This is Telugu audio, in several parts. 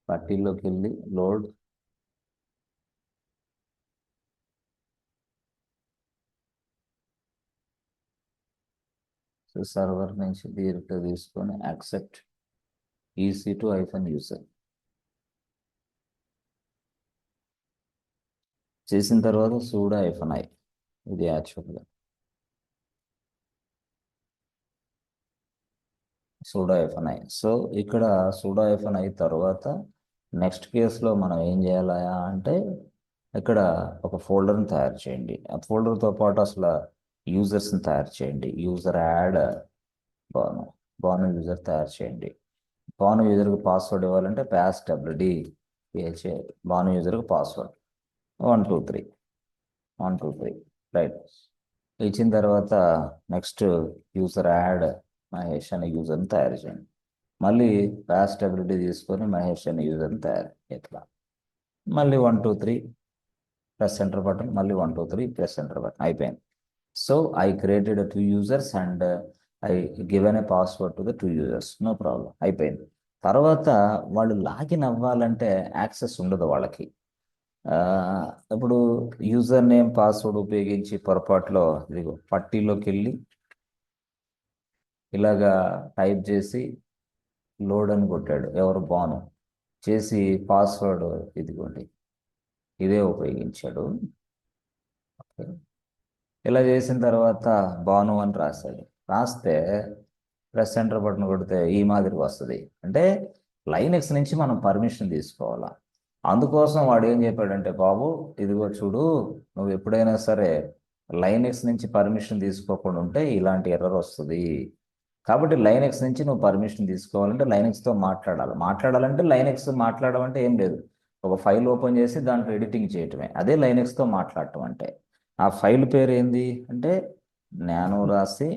పట్టీలోకి వెళ్ళి లోడ్ సర్వర్ నుంచి డైరెక్ట్ తీసుకొని యాక్సెప్ట్ EC2 యూజర్ చేసిన తర్వాత sudo -i ఇది యాక్చువల్గా sudo -i. సో ఇక్కడ sudo -i తర్వాత నెక్స్ట్ కేసులో మనం ఏం చేయాలా అంటే ఇక్కడ ఒక ఫోల్డర్ని తయారు చేయండి. ఆ ఫోల్డర్తో పాటు అసలు యూజర్స్ని తయారు చేయండి. User add Banu Banu user తయారు చేయండి. బాను యూజర్కి పాస్వర్డ్ ఇవ్వాలంటే పాస్ డబ్ల్యూడి బాను యూజర్కి పాస్వర్డ్ 123 123 రైట్ ఇచ్చిన తర్వాత నెక్స్ట్ యూజర్ యాడ్ మహేష్ అనే యూజర్ని తయారు చేయండి. మళ్ళీ పాస్ డబ్ల్యూడి తీసుకొని మహేష్ అనే యూజర్ని తయారు ఇట్లా మళ్ళీ 123 ప్రెస్ సెంటర్ బటన్ మళ్ళీ 123 ప్రెస్ సెంటర్ బటన్ అయిపోయింది. So I created 2 users and I given a password to the 2 users. No problem అయిపోయింది. తర్వాత వాళ్ళు లాగిన్ అవ్వాలంటే యాక్సెస్ ఉండదు వాళ్ళకి. ఇప్పుడు యూజర్ నేమ్ పాస్వర్డ్ ఉపయోగించి పొరపాటులో ఇదిగో పట్టీలోకి వెళ్ళి ఇలాగా టైప్ చేసి లోడ్ అని కొట్టాడు ఎవరు బాను చేసి పాస్వర్డ్ ఇదిగోండి ఇదే ఉపయోగించాడు. ఇలా చేసిన తర్వాత బాను అని రాశాడు. రాస్తే ప్రెస్ సెంటర్ బటన్ కొడితే ఈ మాదిరిగా వస్తుంది. అంటే లైనెక్స్ నుంచి మనం పర్మిషన్ తీసుకోవాలా. అందుకోసం వాడు ఏం చెప్పాడంటే బాబు ఇదిగో చూడు నువ్వు ఎప్పుడైనా సరే లైనెక్స్ నుంచి పర్మిషన్ తీసుకోకుండా ఉంటే ఇలాంటి ఎర్రర్ వస్తుంది. కాబట్టి లైనెక్స్ నుంచి నువ్వు పర్మిషన్ తీసుకోవాలంటే లైనెక్స్తో మాట్లాడాలంటే లైనెక్స్ మాట్లాడమంటే ఏం లేదు, ఒక ఫైల్ ఓపెన్ చేసి దాంట్లో ఎడిటింగ్ చేయటమే. అదే లైనెక్స్తో మాట్లాడటం అంటే. ఆ ఫైల్ పేరు ఏంది అంటే నానో రాసి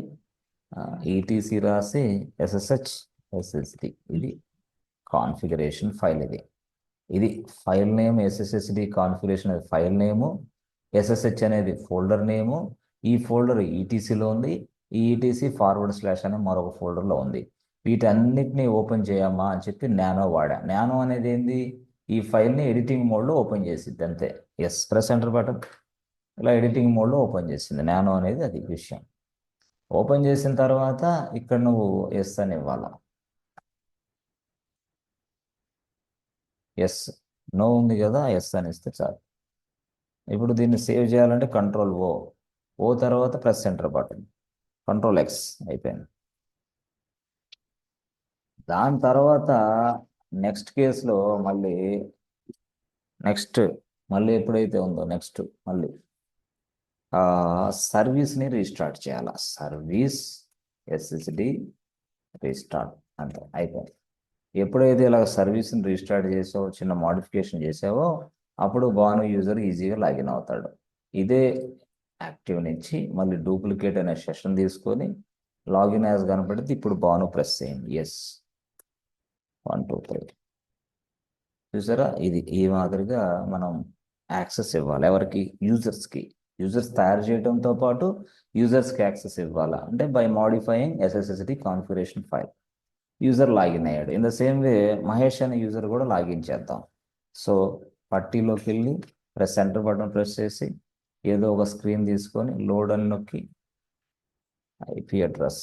ఈటీసీ రాసి SSD ఇది కాన్ఫిగరేషన్ ఫైల్. ఇది file name SSD configuration file name, SSH అనేది ఫోల్డర్ నేము. ఈ ఫోల్డర్ ఈటీసీలో ఉంది. ఈ ఈటీసీ / అనే మరొక ఫోల్డర్లో ఉంది. వీటన్నిటిని ఓపెన్ చేయమ్మా అని చెప్పి నానో వాడా. నానో అనేది ఏంది ఈ ఫైల్ని ఎడిటింగ్ మోడ్లో ఓపెన్ చేసిద్ది అంతే. ప్రెస్ ఎంటర్ బటన్ ఇలా ఎడిటింగ్ మోడ్లో ఓపెన్ చేసింది నానో అనేది. అది విషయం. ఓపెన్ చేసిన తర్వాత ఇక్కడ నువ్వు ఎస్ అని ఇవ్వాలా. ఎస్ నో ఉంది కదా, ఎస్ అని ఇస్తే చాలు. ఇప్పుడు దీన్ని సేవ్ చేయాలంటే Ctrl+O తర్వాత ప్రెస్ ఎంటర్ బటన్ Ctrl+X అయిపోయింది. దాని తర్వాత నెక్స్ట్ కేసులో మళ్ళీ ఎప్పుడైతే ఉందో నెక్స్ట్ మళ్ళీ సర్వీస్ని రీస్టార్ట్ చేయాలి. సర్వీస్ SSD రీస్టార్ట్ అంతే అయిపోయింది. ఎప్పుడైతే ఇలా సర్వీస్ని రీస్టార్ట్ చేసావో చిన్న మోడిఫికేషన్ చేసావో అప్పుడు బాను యూజర్ ఈజీగా లాగిన్ అవుతాడు. ఇదే యాక్టివ్ నుంచి మళ్ళీ డూప్లికేట్ అనే సెషన్ తీసుకొని లాగిన్ యాజ్ కనపడితే ఇప్పుడు బాను ప్రెస్ చేయండి. 123 చూసారా. ఇది ఈ మాదిరిగా మనం యాక్సెస్ ఇవ్వాలి ఎవరికి, యూజర్స్ తయారు చేయడంతో పాటు యూజర్స్కి యాక్సెస్ ఇవ్వాలా అంటే by modifying SSD configuration file. User login అయ్యాడు. In the same way Mahesh అనే యూజర్ కూడా లాగిన్ చేద్దాం. సో పట్టీలోకి వెళ్ళి ప్రెస్ సెంటర్ బటన్ ప్రెస్ చేసి ఏదో ఒక స్క్రీన్ తీసుకొని లోడ్ అని నొక్కి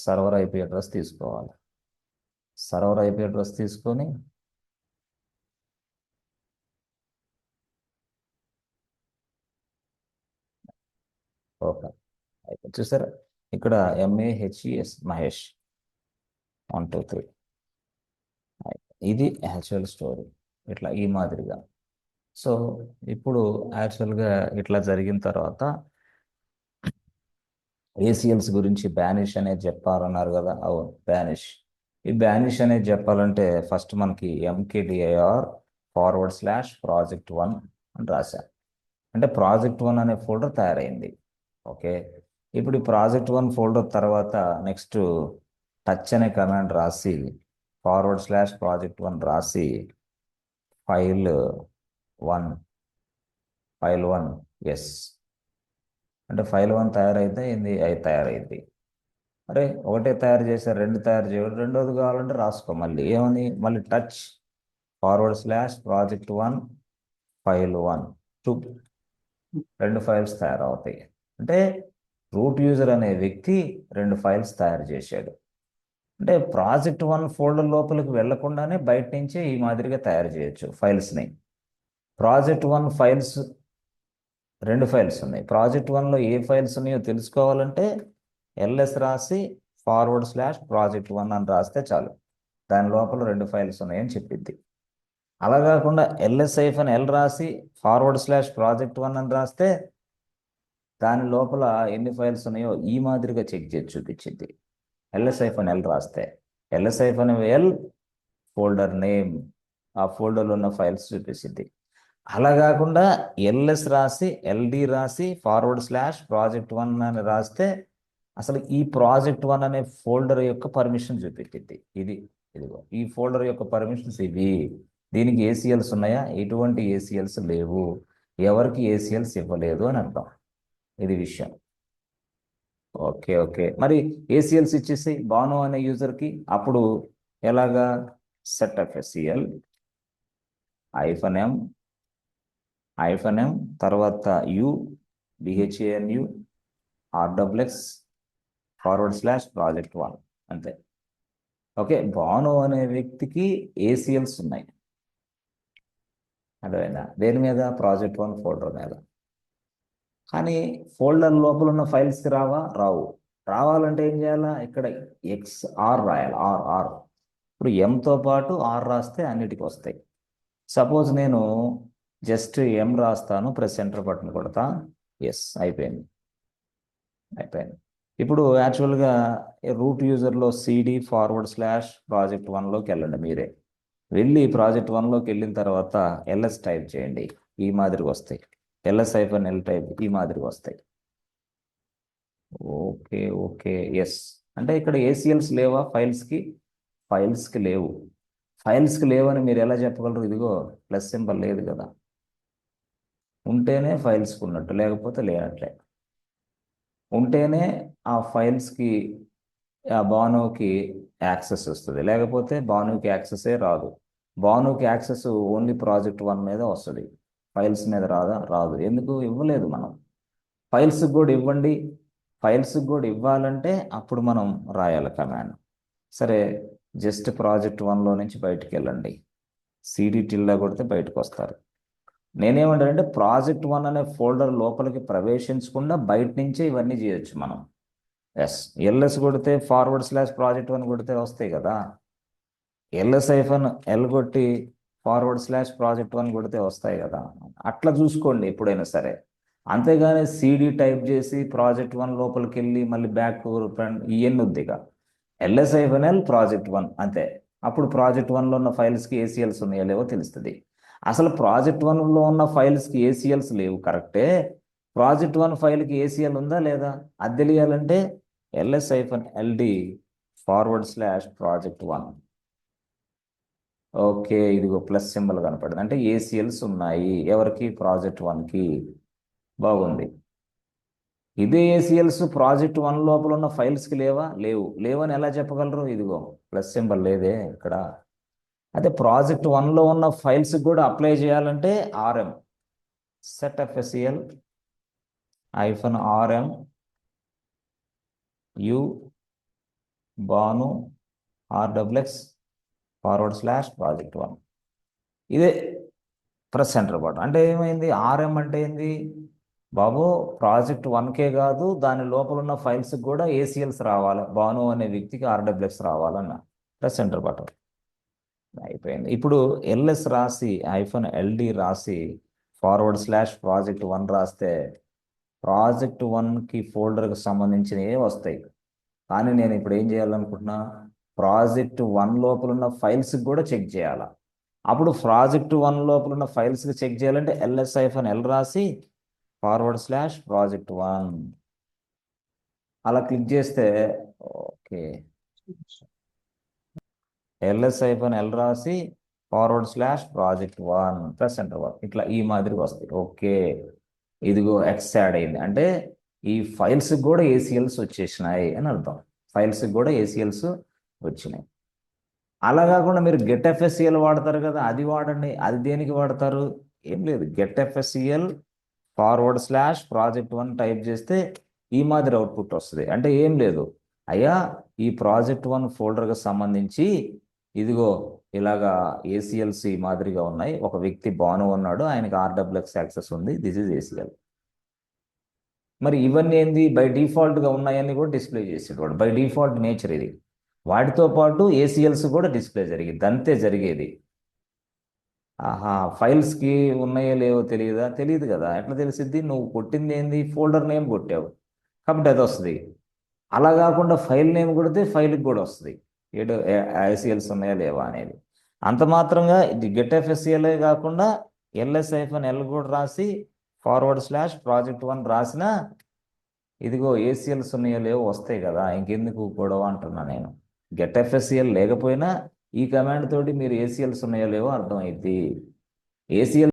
సర్వర్ ఐపీ అడ్రస్ తీసుకోవాలి. సర్వర్ ఐపీ అడ్రస్ తీసుకొని ఓకే అయిపోయి చూసారా ఇక్కడ MAHES మహేష్ 123 ఇది యాక్చువల్ స్టోరీ. ఇట్లా ఈ మాదిరిగా. సో ఇప్పుడు యాక్చువల్గా ఇట్లా జరిగిన తర్వాత ACLs గురించి బ్యానిష్ అనేది చెప్పాలన్నారు కదా. అవును బ్యానిష్. ఈ బ్యానిష్ అనేది చెప్పాలంటే ఫస్ట్ మనకి mkdir /project1 అని రాశాను. అంటే project1 అనే ఫోల్డర్ తయారైంది. ఓకే ఇప్పుడు ఈ project1 ఫోల్డర్ తర్వాత నెక్స్ట్ టచ్ అనే కమాండ్ రాసి /project1 రాసి ఫైల్ 1 ఎస్ అంటే ఫైల్ 1 తయారైతే అది తయారైంది. అరే ఒకటే తయారు చేశారు, రెండు తయారు చేయడం, రెండోది కావాలంటే రాసుకో మళ్ళీ ఏమని, మళ్ళీ టచ్ /project1 file1 2, రెండు ఫైల్స్ తయారవుతాయి. అంటే రూట్ యూజర్ అనే వ్యక్తి రెండు ఫైల్స్ తయారు చేశాడు. అంటే project1 ఫోల్డర్ లోపలికి వెళ్లకుండానే బయట నుంచే ఈ మాదిరిగా తయారు చేయొచ్చు ఫైల్స్ని. project1 ఫైల్స్, రెండు ఫైల్స్ ఉన్నాయి. project1లో ఏ ఫైల్స్ ఉన్నాయో తెలుసుకోవాలంటే ls రాసి /project1 అని రాస్తే చాలు, దాని లోపల రెండు ఫైల్స్ ఉన్నాయని చెప్పిద్ది. అలా కాకుండా ls-l రాసి /project1 అని రాస్తే దాని లోపల ఎన్ని ఫైల్స్ ఉన్నాయో ఈ మాదిరిగా చెక్ చేసి చూపించింది. ls-l రాస్తే ls-l ఫోల్డర్ నేమ్, ఆ ఫోల్డర్లో ఉన్న ఫైల్స్ చూపిస్తుంది. అలా కాకుండా ls రాసి ld రాసి /project1 అని రాస్తే అసలు ఈ project1 అనే ఫోల్డర్ యొక్క పర్మిషన్ చూపించింది. ఇదిగో ఈ ఫోల్డర్ యొక్క పర్మిషన్స్ ఇవి, దీనికి ఏసీఎల్స్ ఉన్నాయా, ఎటువంటి ఏసీఎల్స్ లేవు, ఎవరికి ఏసీఎల్స్ ఇవ్వలేదు అని అర్థం. ఇది విషయం. ఓకే ఓకే, మరి ఏసీఎల్స్ ఇచ్చేసి బాను అనే యూజర్కి అప్పుడు ఎలాగా, setfsel -m తర్వాత u bhanu rwx /project1 అంతే. ఓకే, బాను అనే వ్యక్తికి ఏసీఎల్స్ ఉన్నాయి, అదేనా, దేని మీద, project1 ఫోల్డర్ మీద. కానీ ఫోల్డర్ లోపల ఉన్న ఫైల్స్కి రావు. రావాలంటే ఏం చేయాలా, ఇక్కడ XR రాయాలి, ఆర్. ఇప్పుడు ఎంతో పాటు ఆర్ రాస్తే అన్నిటికీ వస్తాయి. సపోజ్ నేను జస్ట్ ఎం రాస్తాను, ప్రెస్ ఎంటర్ బటన్ కొడతా, ఎస్ అయిపోయింది. ఇప్పుడు యాక్చువల్గా రూట్ యూజర్లో CD /project1లోకి వెళ్ళండి. మీరే వెళ్ళి project1లోకి వెళ్ళిన తర్వాత ls టైప్ చేయండి, ఈ మాదిరిగా వస్తాయి. ls-l టైప్ ఈ మాదిరిగా వస్తాయి. Okay okay, yes. అంటే ఇక్కడ ఏసీఎల్స్ లేవా ఫైల్స్కి లేవు. ఫైల్స్కి లేవని మీరు ఎలా చెప్పగలరు, ఇదిగో ప్లస్ సింబల్ లేదు కదా, ఉంటేనే ఫైల్స్కి ఉన్నట్టు, లేకపోతే లేనట్లే. ఉంటేనే ఆ ఫైల్స్కి, ఆ బానుకి యాక్సెస్ వస్తుంది, లేకపోతే బానుకి యాక్సెసే రాదు. బానుకి యాక్సెస్ ఓన్లీ project1 మీద వస్తుంది, ఫైల్స్ మీద రాదు. ఎందుకు ఇవ్వలేదు మనం, ఫైల్స్కి కూడా ఇవ్వండి. ఫైల్స్కి కూడా ఇవ్వాలంటే అప్పుడు మనం రాయాలి కమాండ్. సరే, జస్ట్ project1లో నుంచి బయటికి వెళ్ళండి, CD టిల్డా కొడితే బయటకు వస్తారు. నేనేమంటానంటే project1 అనే ఫోల్డర్ లోపలికి ప్రవేశించకుండా బయట నుంచే ఇవన్నీ చేయొచ్చు మనం. ls కొడితే /project1 కొడితే వస్తాయి కదా, ls-l కొట్టి /project1 కొడితే వస్తాయి కదా, అట్లా చూసుకోండి ఎప్పుడైనా సరే. అంతేగాని CD టైప్ చేసి project1 లోపలికి వెళ్ళి మళ్ళీ బ్యాక్ ఇవన్నీ వద్దిగా. ls-l project1 అంతే, అప్పుడు project1లో ఉన్న ఫైల్స్కి ఏసీఎల్స్ ఉన్నాయో లేవో తెలుస్తుంది. అసలు project1లో ఉన్న ఫైల్స్కి ఏసీఎల్స్ లేవు కరెక్టే, project1 ఫైల్కి ఏసీఎల్ ఉందా లేదా అది తెలియాలంటే ls-ld /project1. ఓకే, ఇదిగో ప్లస్ సింబల్ కనపడింది, అంటే ఏసీఎల్స్ ఉన్నాయి ఎవరికి, project1కి. బాగుంది. ఇదే ఏసీఎల్స్ project1 లోపల ఉన్న ఫైల్స్కి లేవని ఎలా చెప్పగలరు, ఇదిగో ప్లస్ సింబల్ లేదే ఇక్కడ. అదే project1లో ఉన్న ఫైల్స్కి కూడా అప్లై చేయాలంటే rm setfsel -rm u banu rwx /project1. ఇదే ప్రెస్ ఎంటర్ బటన్. అంటే ఏమైంది, rm అంటే ఏంది బాబు, project1కే కాదు దాని లోపల ఉన్న ఫైల్స్కి కూడా ఏసీఎల్స్ రావాలి, బాను అనే వ్యక్తికి rwx రావాలన్న. ప్రెస్ ఎంటర్ బటన్ అయిపోయింది. ఇప్పుడు ls రాసి -ld రాసి /project1 రాస్తే project1కి ఫోల్డర్కి సంబంధించినవి వస్తాయి. కానీ నేను ఇప్పుడు ఏం చేయాలనుకుంటున్నా, project1 లోపల ఉన్న ఫైల్స్కి కూడా చెక్ చేయాలి. అప్పుడు project1 లోపల ఉన్న ఫైల్స్కి చెక్ చేయాలంటే ls-l రాసి /project1 అలా క్లిక్ చేస్తే, ఓకే, ls-l రాసి /project1 ప్రెస్ ఎంటర్ ఇట్లా ఈ మాదిరిగా వస్తాయి. ఓకే, ఇదిగో X యాడ్ అయింది, అంటే ఈ ఫైల్స్ కూడా ఏసీఎల్స్ వచ్చేసినాయి అని అర్థం. ఫైల్స్కి కూడా ఏసీఎల్స్ వచ్చినాయి. అలా కాకుండా మీరు గెట్ ఎఫ్ఎస్సిఎల్ వాడతారు కదా, అది వాడండి. అది దేనికి వాడతారు? ఏం లేదు, గెట్ ఎఫ్ఎస్సిఎల్ /project1 టైప్ చేస్తే ఈ మాదిరి అవుట్పుట్ వస్తుంది. అంటే ఏం లేదు, అయ్యా ఈ project1 ఫోల్డర్కి సంబంధించి ఇదిగో ఇలాగా ఏసీఎల్సి మాదిరిగా ఉన్నాయి, ఒక వ్యక్తి భాను ఉన్నాడు, ఆయనకి ఆర్డబ్ల్యూఎక్స్ యాక్సెస్ ఉంది, దిస్ ఇస్ ఏసీఎల్. మరి ఇవన్నీ ఏంది, బై డిఫాల్ట్గా ఉన్నాయని కూడా డిస్ప్లే చేసేవాడు. బై డిఫాల్ట్ నేచర్ ఇది. వాటితో పాటు ఏసీఎల్స్ కూడా డిస్ప్లే జరిగింది, అంతే జరిగేది. ఆహా, ఫైల్స్కి ఉన్నాయో లేవో తెలియదా? తెలియదు కదా, ఎట్లా తెలిసిద్ది? నువ్వు కొట్టింది ఏంది, ఫోల్డర్ నేమ్ కొట్టావు కాబట్టి అది వస్తుంది. అలా కాకుండా ఫైల్ నేమ్ కొడితే ఫైల్కి కూడా వస్తుంది, ఏడు ఐసీఎల్స్ ఉన్నాయా లేవా అనేది. అంత మాత్రంగా ఇది గెట్ ఎఫ్ఎస్సిఎల్ కాకుండా -l కూడా రాసి /project1 రాసిన ఇదిగో ఏసీఎల్స్ ఉన్నాయో లేవో వస్తాయి కదా, ఇంకెందుకు గొడవ అంటున్నా నేను. గెట్ ఎఫ్ఎస్సిఎల్ లేకపోయినా ఈ కమాండ్ తోటి మీరు ఏసీఎల్స్ ఉన్నాయో లేవో అర్థమైద్ది. ఏసీఎల్